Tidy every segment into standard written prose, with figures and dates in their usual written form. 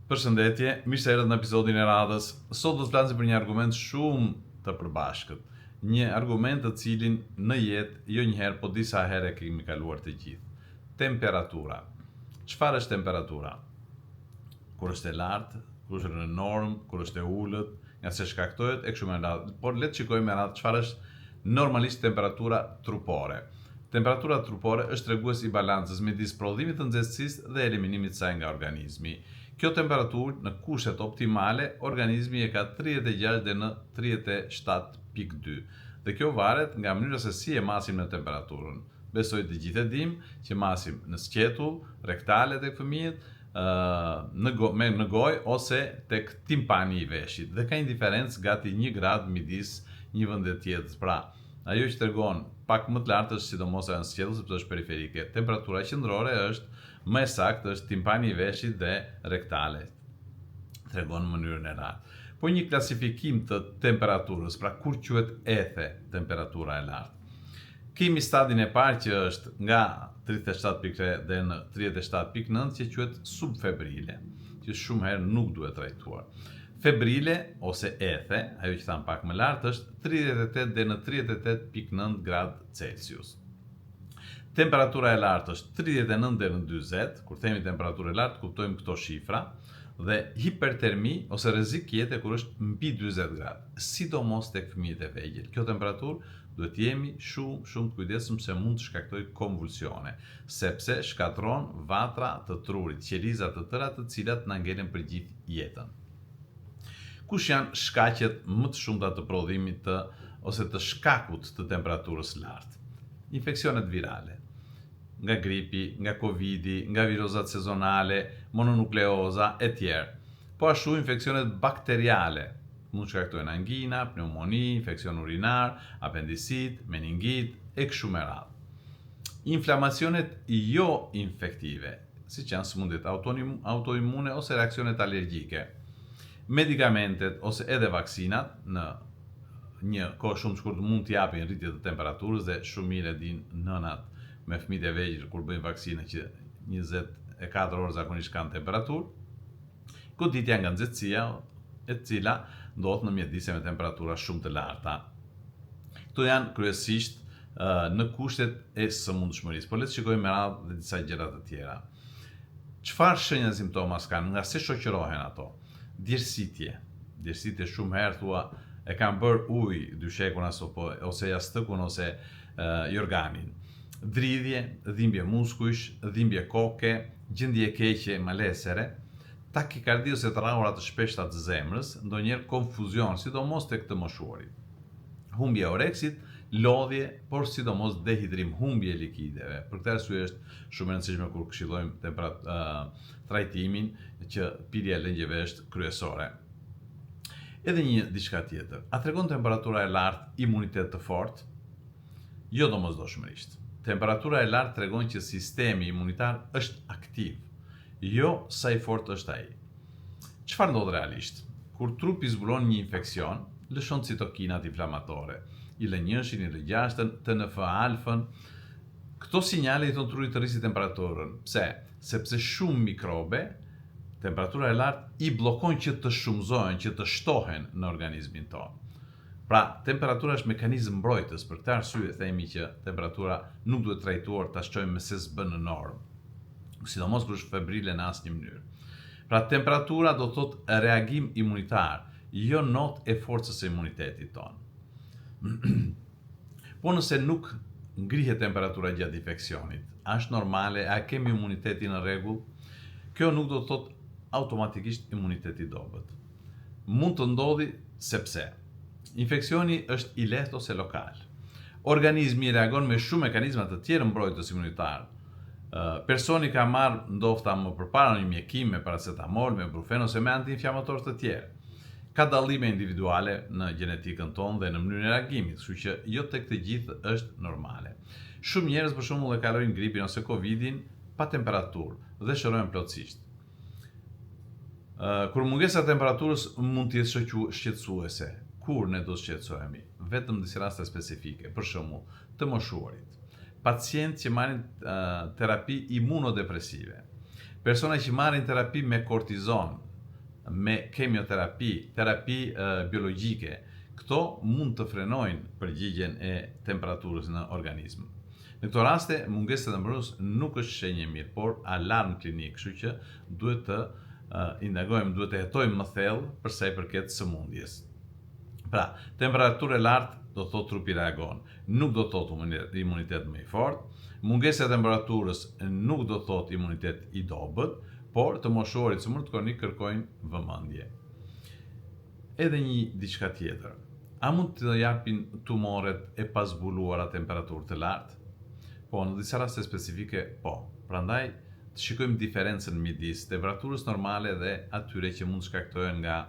Përshëndetje, mirë se erdhët në episodin e radhës. Sot do të flasim për një argument shumë të përbashkët. Një argument të cilin në jetë jo njëherë, po disa herë e kemi kaluar të gjithë. Temperatura. Çfarë është temperatura? Kur është e lartë, kur është në normë, kur është e ulët, nga se shkaktohet e kështu me radhë. Por le të shikojmë me radhë çfarë është normalisht temperatura trupore. Temperatura trupore është tregues i balancës midis prodhimit të nxehtësisë dhe eliminimit të saj nga organizmi. Kjo temperaturë në kushtet optimale, organizmi e ka 36 dhe në 37.2. Dhe kjo varet nga mënyra se si e masim në temperaturën. Besoj të gjithë e dim që masim në sqetull, rektale tek fëmijët, në gojë ose tek timpani i veshit. Dhe ka një diferencë gati 1 gradë midis një vendi dhe tjetrës. Pra, ajo që tregon pak më të lartë është sidomos ajo në sqetull sepse është periferike. Temperatura qendrore është më e saktë është timpani i veshit dhe rektale. Tregon në mënyrën e lartë. Po një klasifikim të temperaturës, pra kur quhet ethe temperatura e lartë. Kemi stadin e parë që është nga 37.3 dhe në 37.9 që quhet subfebrile, që shumë herë nuk duhet trajtuar. Febrile ose ethe, ajo që tham pak më lartë, është 38 dhe në 38.9 gradë Celsius. Temperatura e lartë është 39 dhe në 40, kur themi temperaturë e lartë, kuptojmë këto shifra, dhe hipertermi ose rrezik jete kur është mbi 40 gradë, sidomos tek fëmijët e vegjël. Kjo temperaturë duhet jemi shumë të kujdesshëm se mund të shkaktojë konvulsione, sepse shkatron vatra të trurit, qeliza të tëra të cilat na ngelen për gjithë jetën. Kush janë shkaqet më të shumta të prodhimit ose të shkakut të temperaturës lartë? Infeksionet virale, nga gripi, nga covidi, nga virozat sezonale, mononukleoza e tjerë. Po ashtu infeksionet bakteriale, mund të shkaktojnë angina, pneumoni, infeksion urinar, apendicit, meningit e kështu me radhë. Inflamacionet jo infektive, siç janë sëmundjet autoimune ose reaksionet alergjike. Medikamentet ose edhe vaksinat në një kohë shumë të shkurtër mund të japin rritje të temperaturës dhe shumë mirë e dinë nënat me fëmijët e vegjël kur bëjnë vaksinë që 24 orë zakonisht kanë temperaturë. Goditja nga nxehtësia, e cila ndodh në mjedise me temperatura shumë të larta. Këto janë kryesisht në kushtet e sëmundshmërisë, por le të shikojmë me radhë dhe disa gjëra të tjera. Çfarë shenja dhe simptomas kanë, nga se shoqërohen ato? Djersitje shumë herë thua e kanë bërë ujë dyshekun ose jastëkun ose jorganin. Dridhje, dhimbje muskujsh, dhimbje koke, gjendje keqe malesere, takikardi ose trahura të shpeshta të zemrës, ndonjëherë konfuzion, sidomos tek të moshuarit. Humbje oreksit, lodhje, por sidomos dehidrim, humbje likideve. Për këtë arsye është shumë e rëndësishme kur këshillojmë trajtimin që pirja e lëngjeve është kryesore. Edhe një diçka tjetër. A tregon temperatura e lartë imunitet të fortë? Jo domosdoshmërisht. Temperatura e lartë tregon që sistemi imunitar është aktiv, jo sa i fortë është ai. Çfarë ndodh realisht? Kur trupi zbulon një infeksion, lëshon citokinat inflamatore, IL-1, IL-6, TNF-alfën. Këto sinjale i thon trurit të rrisi temperaturën. Pse? Sepse shumë mikrobe, temperatura e lartë i bllokon që të shumëzohen, që të shtohen në organizmin tonë. Pra, temperatura është mekanizëm mbrojtës, për këtë arsye themi që temperatura nuk duhet trajtuar ta shtojmë me se s'bën në normë, sidomos kur është febrile në asnjë mënyrë. Pra, temperatura do thotë reagim imunitar, jo notë e forcës së imunitetit tonë. Po nëse nuk ngrihet temperatura gjatë infeksionit, është normale, a kemi imunitetin në rregull? Kjo nuk do thotë automatikisht imuniteti dobët. Mund të ndodhi sepse infeksioni është i lehtë ose lokal. Organizmi reagon me shumë mekanizma të tjerë mbrojtës imunitar. Personi ka marrë ndofta më përpara një mjekim me paracetamol, me brufen ose me antiinflamatorë të tjerë. Ka dallime individuale në gjenetikën tonë dhe në mënyrën e reagimit, kështu që jo tek të gjithë është normale. Shumë njerëz për shembull e kalojnë gripin ose covidin pa temperaturë dhe shërohen plotësisht. Kur mungesa e temperaturës mund të jetë shqetësuese. Kur ne do të shqetësohemi? Vetëm në disa raste specifike, për shembull, të moshuarit, pacientë që marrin terapi imunodepresive, persona që marrin terapi me kortizon, me kemioterapi, terapi biologjike, këto mund të frenojnë përgjigjen e temperaturës në organizëm. Në këto raste, mungesa e temperaturos nuk është shenjë e mirë, por alarm klinik, kështu që duhet të indagojmë, duhet të hetojmë më thellë për sa i përket sëmundjes. Pra, temperaturë e lartë do thotë trupi reagon, nuk do thotë imunitet më i fortë. Mungesa e temperaturës nuk do thotë imunitet i dobët, por të moshuarit sëmundët kronik kërkojnë vëmendje. Edhe një diçka tjetër. A mund të japin tumoret e pazbuluara temperaturë të lartë? Po, në disa raste specifike, po. Prandaj, të shikojmë diferencën midis temperaturës normale dhe atyre që mund shkaktohen nga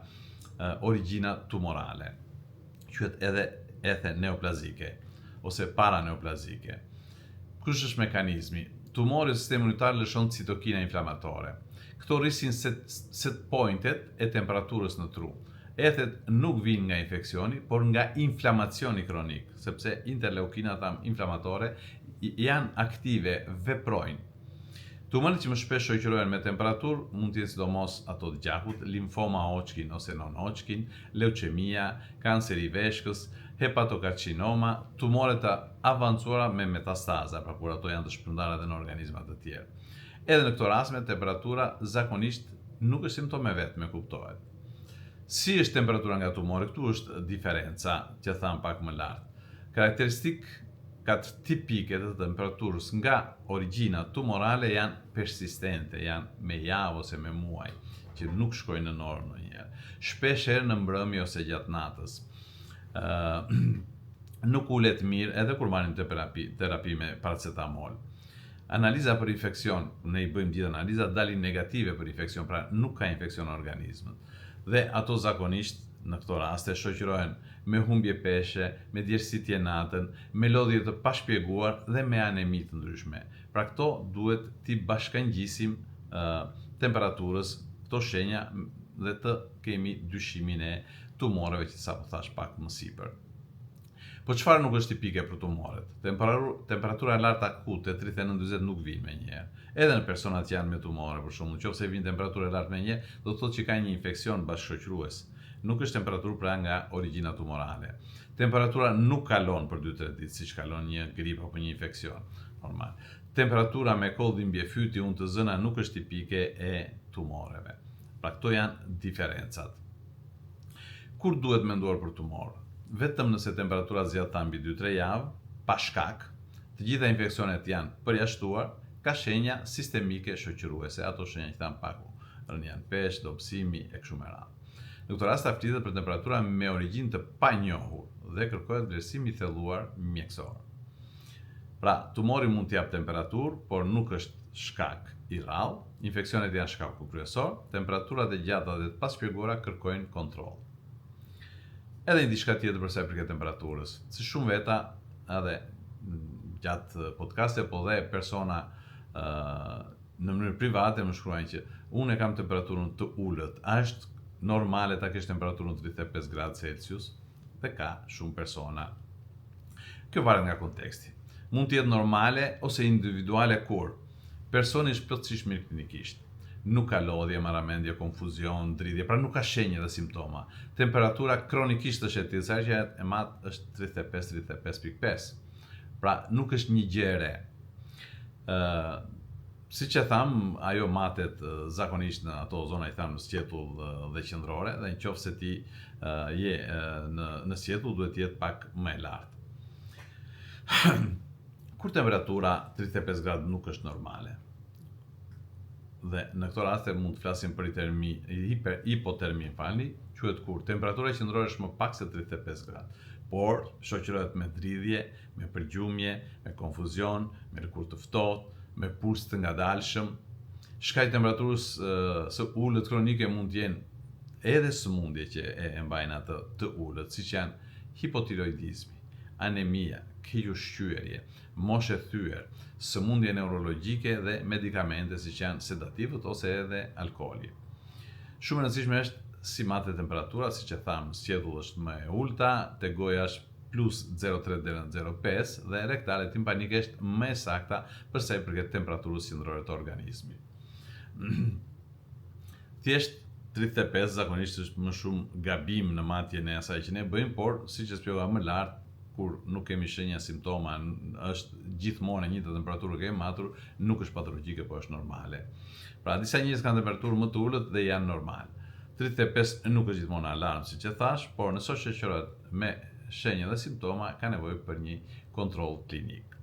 origjina tumorale. Quhet edhe ethe neoplazike ose paraneoplazike. Kush është mekanizmi? Tumori i sistemit imunitar lëshon citokina inflamatore. Këto rrisin set pointet e temperaturës në tru. Ethet nuk vinë nga infeksioni, por nga inflamacioni kronik, sepse interleukinat inflamatore janë aktive, veprojnë. Tumoret që më shpesh shoqërohen me temperaturë mund të jenë sidomos ato të gjakut, limfoma Hodgkin ose non-Hodgkin, leucemia, kanceri i veshkës, hepatokarcinoma, tumoret të avancuara me metastaza, pra kur ato janë të shpërndarë edhe në organizma të tjerë. Edhe në këto raste, temperatura zakonisht nuk është simptom e vetme, kuptohet. Si është temperatura nga tumori? Këtu është diferenca që tham pak më lartë. Karakteristikë tipike të temperaturës nga origjina tumorale janë persistente, janë me javë ose me muaj, që nuk shkojnë në normë ndonjëherë. Shpesh herë në mbrëmje ose gjatë natës. Nuk ulet mirë edhe kur marrim terapi me paracetamol. Analiza për infeksion, ne i bëjmë gjithë analiza, dalin negative për infeksion, pra nuk ka infeksion në organizmët. Dhe ato zakonisht në këto raste shoqërohen me humbje peshe, me djersitje natën, me lodhje të pashpjeguar dhe me anemi të ndryshme. Pra këto duhet t'i bashkangjisim temperaturës, këto shenja dhe të kemi dyshimin e tumoreve që sa po thash pak më sipër. Po çfarë nuk është tipike për tumoret? Temperatura e lartë akute 39-40 nuk vijnë menjëherë. Edhe në personat që janë me tumore, për shembull, nëse vijnë temperaturë e lartë menjëherë, do të thotë që ka një infeksion bashkëshoqërues. Nuk është temperaturë pra nga origjina tumorale. Temperatura nuk kalon për 2-3 ditë siç kalon një grip apo një infeksion normal. Temperatura me koll dhimbje fyti, unë të zëna nuk është tipike e tumoreve. Pra këto janë diferencat. Kur duhet menduar për tumor? Vetëm nëse temperatura zgjatet mbi 2-3 javë, pa shkak, të gjitha infeksionet janë përjashtuar, ka shenja sistemike shoqëruese, ato shenja që tham pak, rënien pesh, dobësimi e kështu me radhë. Në këtë rast flitet për temperatura me origjinë të panjohur dhe kërkohet vlerësim i thelluar mjekësor. Pra, tumori mund të jap temperaturë, por nuk është shkak i rrallë, infeksionet janë shkaku kryesor, temperaturat e gjata dhe të paspjeguara kërkojnë kontroll. Edhe një diçka tjetër për sa i përket temperaturës. Si shumë veta, edhe gjatë podcaste, po dhe persona në mënyrë private më shkruajnë që unë e kam temperaturën të ulët. A është normale ta kesh temperaturën 35 gradë Celsius? Dhe ka shumë persona. Kjo varet nga konteksti. Mund të jetë normale ose individuale kur personi është plotësisht mirë klinikisht. Nuk ka lodhje, marramendje, konfuzion, dridhje, pra nuk ka shenjë dhe simptoma. Temperatura kronikisht është e tillë, sa që e matë është 35-35.5. Pra nuk është një gjë e re. Siç e tham, ajo matet zakonisht në ato zona i tham në sqetull dhe qendrore, dhe nëse ti je në sqetull duhet të jetë pak më e lartë. Kur temperatura 35 gradë nuk është normale. Dhe në këto raste mund të flasim për hipotermi, quhet kur temperatura qendrore është më pak se 35 gradë, por shoqërohet me dridhje, me përgjumje, me konfuzion, me lëkurë të ftohtë, me puls të ngadalshëm. Shkaqi i temperaturës së ulët kronike mund të jenë edhe sëmundje që e mbajnë atë të ulët, siç janë hipotiroidizmi, anemia, keq ushqyerje, moshe thyer, sëmundje neurologjike dhe medikamente siç janë sedativët ose edhe alkooli. Shumë e rëndësishme është si matet temperatura, siç e tham, sqetull është më e ulta, te goja është plus 0,3 deri në 0,5 dhe rektale timpanike është më e sakta për sa i përket temperaturës qendrore të organizmit. Thjesht 35 zakonisht është më shumë gabim në matjen e asaj që ne bëjmë, por siç e shpjegova më lart, kur nuk kemi shenja simptoma, është gjithmonë e njëjta temperaturë kemi matur, nuk është patologjike, por është normale. Pra disa njerëz kanë temperaturë më të ulët dhe janë normal. 35 nuk është gjithmonë alarm, siç e thash, por nëse shoqërohet me shenja dhe simptoma, ka nevojë për një kontroll klinik.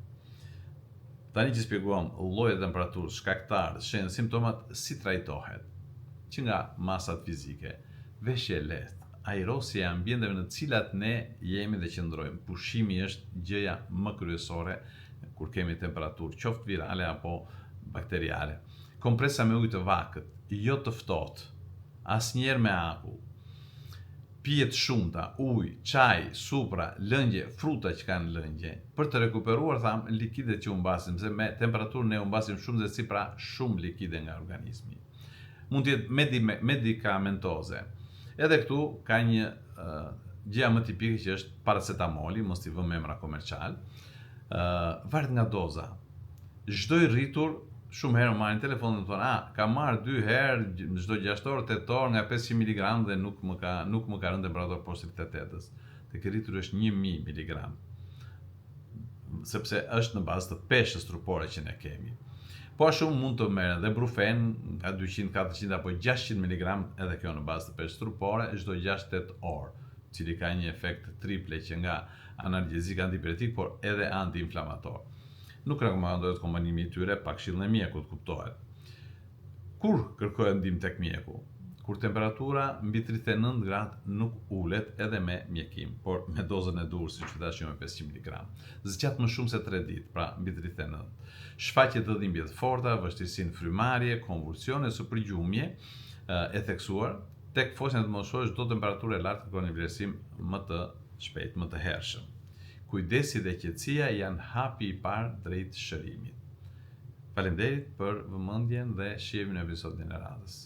Tani që shpjeguam llojet e temperaturës, shkaktarët, shenjat dhe simptomat, si trajtohet? Që nga masat fizike, veshje lehtë, ajrosje e ambienteve në të cilat ne jemi dhe qëndrojmë. Pushimi është gjëja më kryesore kur kemi temperaturë, qoftë virale apo bakteriale. Kompresa me ujë të vakët, jo të ftohtë, asnjëherë me akull. Pije të shumta, ujë, çaj, supra, lëngje, fruta që kanë lëngje. Për të rekuperuar, tham, likidet që humbasim, se me temperaturën ne humbasim shumë zezësi, pra shumë likide nga organizmi. Mund të jetë medikamentoze. Edhe këtu ka një gjëja më tipike që është paracetamoli, mos t'i vëmë emra komercial. Varet nga doza. Çdo i rritur shumë herë marrin telefonin dhe thonë, ka marrë 2 herë çdo 6 orë, 8 orë nga 500 mg dhe nuk më ka rënë temperaturë poshtë 38-s. Tek i rritur është 1000 mg. Sepse është në bazë të peshës trupore që ne kemi. Po ashtu mund të merren dhe brufen nga 200, 400 apo 600 mg, edhe kjo në bazë të peshës trupore, çdo 6-8 orë, cili ka një efekt triple që nga analgjezik, antipiretik, por edhe antiinflamator. Nuk rekomandohet kombinimi i tyre pa këshillën e mjekut, kuptohet. Kur kërkohet ndihmë tek mjeku? Kur temperatura mbi 39 gradë nuk ulet edhe me mjekim, por me dozën e duhur, siç thash me 500 mg. Zgjat më shumë se 3 ditë, pra mbi 39. Shfaqje të dhimbje të forta, vështirësi në frymarrje, konvulsione, sipërgjumje e theksuar, tek foshnjat të moshore çdo temperaturë e lartë kërkon një vlerësim më të shpejtë, më të hershëm. Kujdesi dhe qetësia janë hapi i parë drejt shërimit. Faleminderit për vëmendjen dhe shihemin në episodin e radhës.